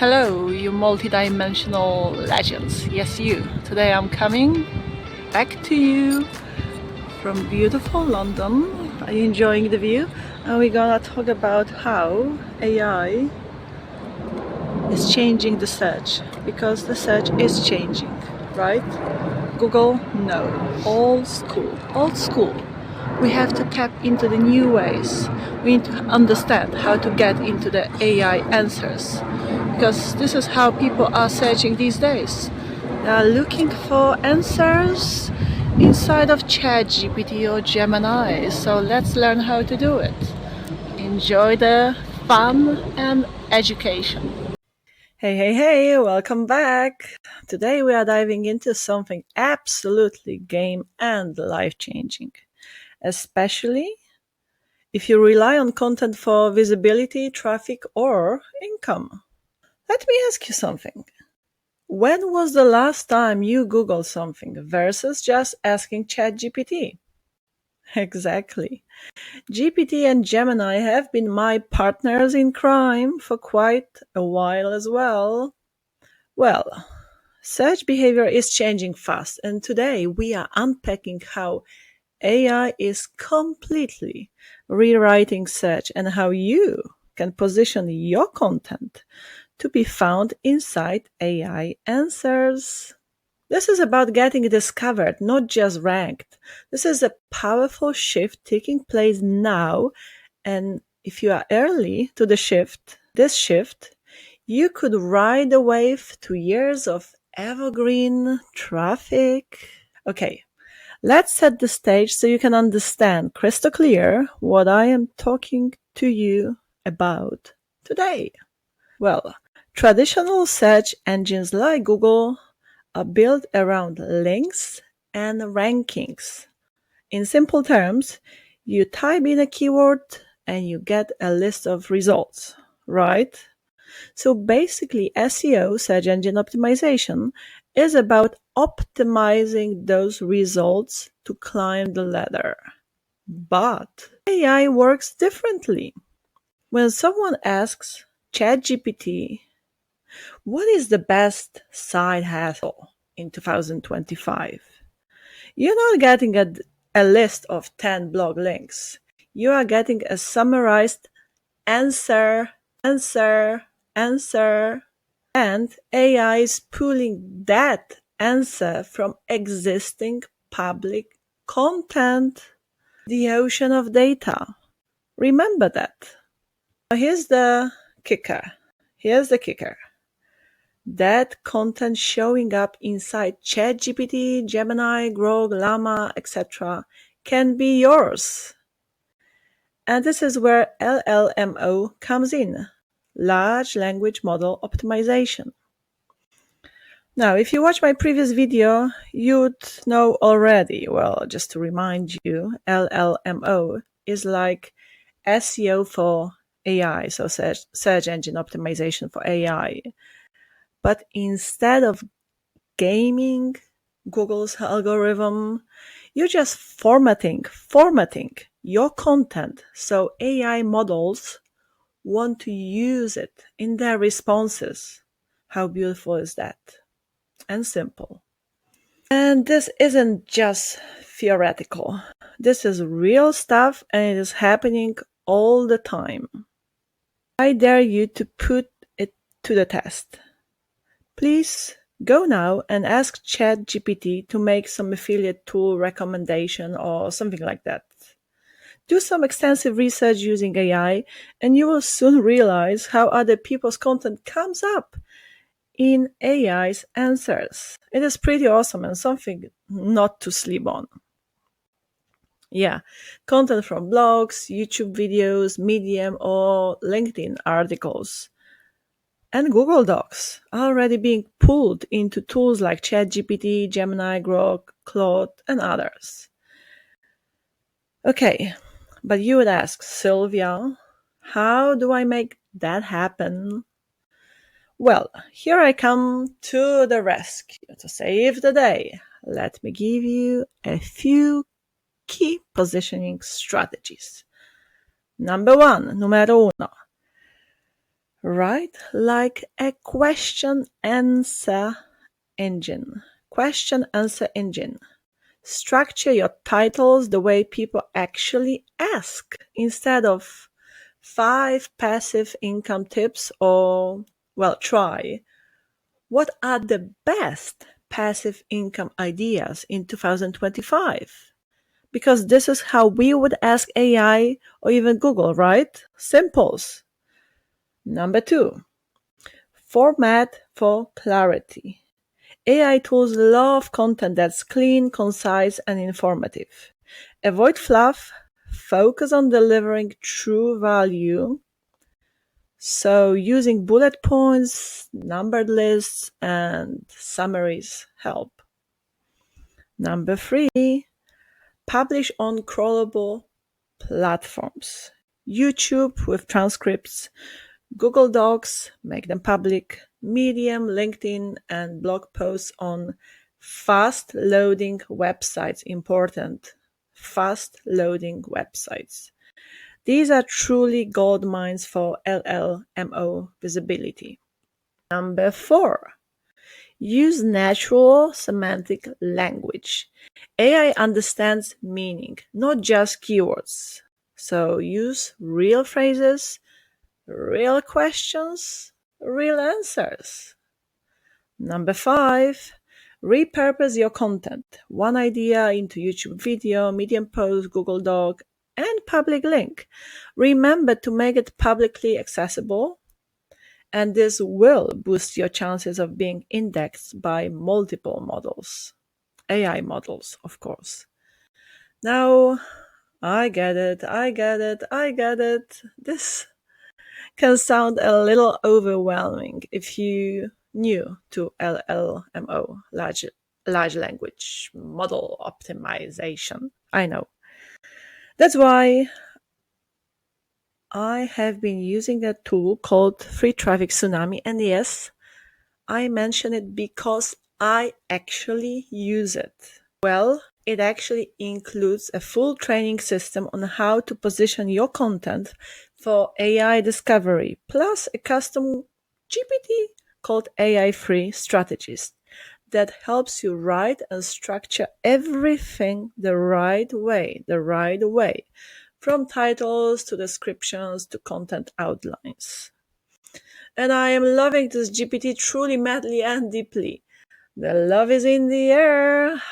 Hello, you multidimensional legends. Yes, you. Today I'm coming back to you from beautiful London. Are you enjoying the view? And we're gonna talk about how AI is changing the search, because the search is changing, right? Google, no. Old school. Old school. We have to tap into the new ways. We need to understand how to get into the AI answers, because this is how people are searching these days. They are looking for answers inside of ChatGPT or Gemini. So let's learn how to do it. Enjoy the fun and education. Hey, welcome back. Today we are diving into something absolutely game and life-changing, especially if you rely on content for visibility, traffic, or income. Let me ask you something. When was the last time you Googled something versus just asking ChatGPT? Exactly. GPT and Gemini have been my partners in crime for quite a while as well. Well, search behavior is changing fast, and today we are unpacking how AI is completely rewriting search and how you can position your content to be found inside AI answers. This is about getting discovered, not just ranked. This is a powerful shift taking place now, and if you are early to this shift, you could ride the wave to years of evergreen traffic. Okay, let's set the stage so you can understand crystal clear what I am talking to you about today. Well, traditional search engines like Google are built around links and rankings. In simple terms, you type in a keyword and you get a list of results, right? So basically, SEO, search engine optimization, is about optimizing those results to climb the ladder. But AI works differently. When someone asks ChatGPT, what is the best side hustle in 2025? You're not getting a list of 10 blog links. You are getting a summarized answer, answer, and AI is pulling that answer from existing public content, the ocean of data. Remember that. Now here's the kicker. That content showing up inside ChatGPT, Gemini, Grok, Llama, etc. can be yours. And this is where LLMO comes in, large language model optimization. Now, if you watch my previous video, you'd know already. Well, just to remind you, LLMO is like SEO for AI, so search engine optimization for AI. But instead of gaming Google's algorithm, you're just formatting your content so AI models want to use it in their responses. How beautiful is that? And simple. And this isn't just theoretical. This is real stuff, and it is happening all the time. I dare you to put it to the test. Please go now and ask ChatGPT to make some affiliate tool recommendation or something like that. Do some extensive research using AI, and you will soon realize how other people's content comes up in AI's answers. It is pretty awesome and something not to sleep on. Yeah, content from blogs, YouTube videos, Medium, or LinkedIn articles, and Google Docs are already being pulled into tools like ChatGPT, Gemini, Grok, Claude, and others. Okay, but you would ask, Sylvia, how do I make that happen? Well, here I come to the rescue to save the day. Let me give you a few key positioning strategies. Number one, numero uno. right? Like a question answer engine. Question answer engine. Structure your titles the way people actually ask instead of 5 passive income tips or, well, try. What are the best passive income ideas in 2025? Because this is how we would ask AI or even Google, right? Simples. Number 2, format for clarity. AI tools love content that's clean, concise, and informative. Avoid fluff, focus on delivering true value. So using bullet points, numbered lists, and summaries help. Number 3, publish on crawlable platforms. YouTube with transcripts, Google Docs, make them public, Medium, LinkedIn, and blog posts on fast loading websites. Important. Fast loading websites. These are truly gold mines for LLMO visibility. Number 4, use natural semantic language. AI understands meaning, not just keywords. So use real phrases, real questions, real answers. Number 5, repurpose your content. One idea into YouTube video, Medium post, Google Doc, and public link. Remember to make it publicly accessible, and this will boost your chances of being indexed by multiple models. AI models, of course. Now, I get it. This can sound a little overwhelming if you new to LLMO, large language model optimization. I know. That's why I have been using a tool called Free Traffic Tsunami, and yes, I mention it because I actually use it. Well, it actually includes a full training system on how to position your content for AI discovery, plus a custom GPT called AI Free Strategist that helps you write and structure everything the right way, from titles to descriptions to content outlines. And I am loving this GPT truly, madly, and deeply. The love is in the air.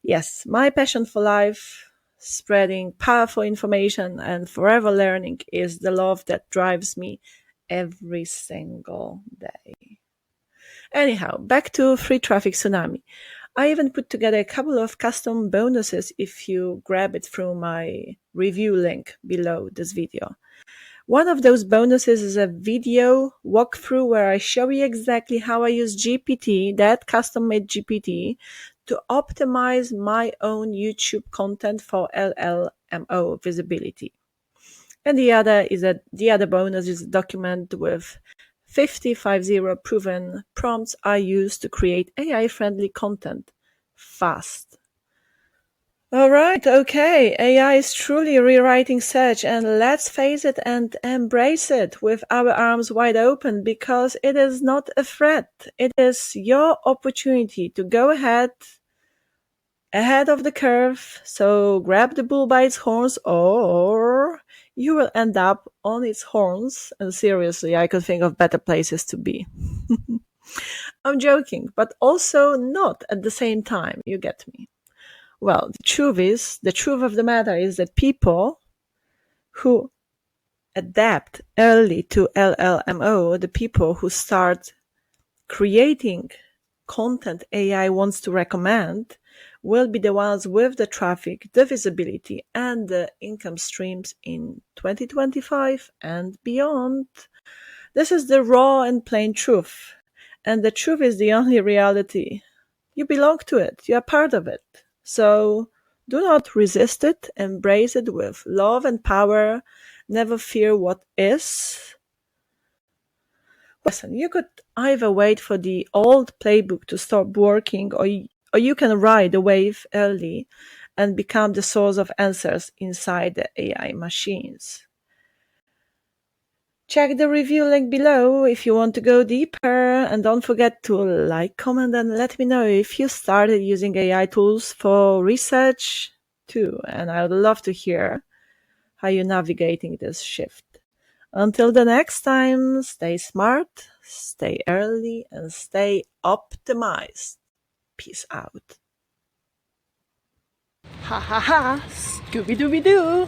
Yes, my passion for life, spreading powerful information, and forever learning is the love that drives me every single day. Anyhow, back to Free Traffic Tsunami. I even put together a couple of custom bonuses if you grab it through my review link below this video. One of those bonuses is a video walkthrough where I show you exactly how I use GPT, that custom-made GPT, to optimize my own YouTube content for LLMO visibility. And the other bonus is a document with 50 proven prompts I use to create AI-friendly content fast. All right, okay. AI is truly rewriting search, and let's face it and embrace it with our arms wide open because it is not a threat. It is your opportunity to go ahead of the curve. So grab the bull by its horns or you will end up on its horns. And seriously, I could think of better places to be. I'm joking, but also not at the same time. You get me. Well, the truth of the matter is that people who adapt early to LLMO, the people who start creating content AI wants to recommend, will be the ones with the traffic, the visibility, and the income streams in 2025 and beyond. This is the raw and plain truth. And the truth is the only reality. You belong to it. You are part of it. So do not resist it. Embrace it with love and power. Never fear what is. Listen, you could either wait for the old playbook to stop working, or you can ride the wave early and become the source of answers inside the AI machines. Check the review link below if you want to go deeper, and don't forget to like, comment, and let me know if you started using AI tools for research too, and I would love to hear how you're navigating this shift. Until the next time, stay smart, stay early, and stay optimized. Peace out. Ha ha ha! Scooby Dooby Doo!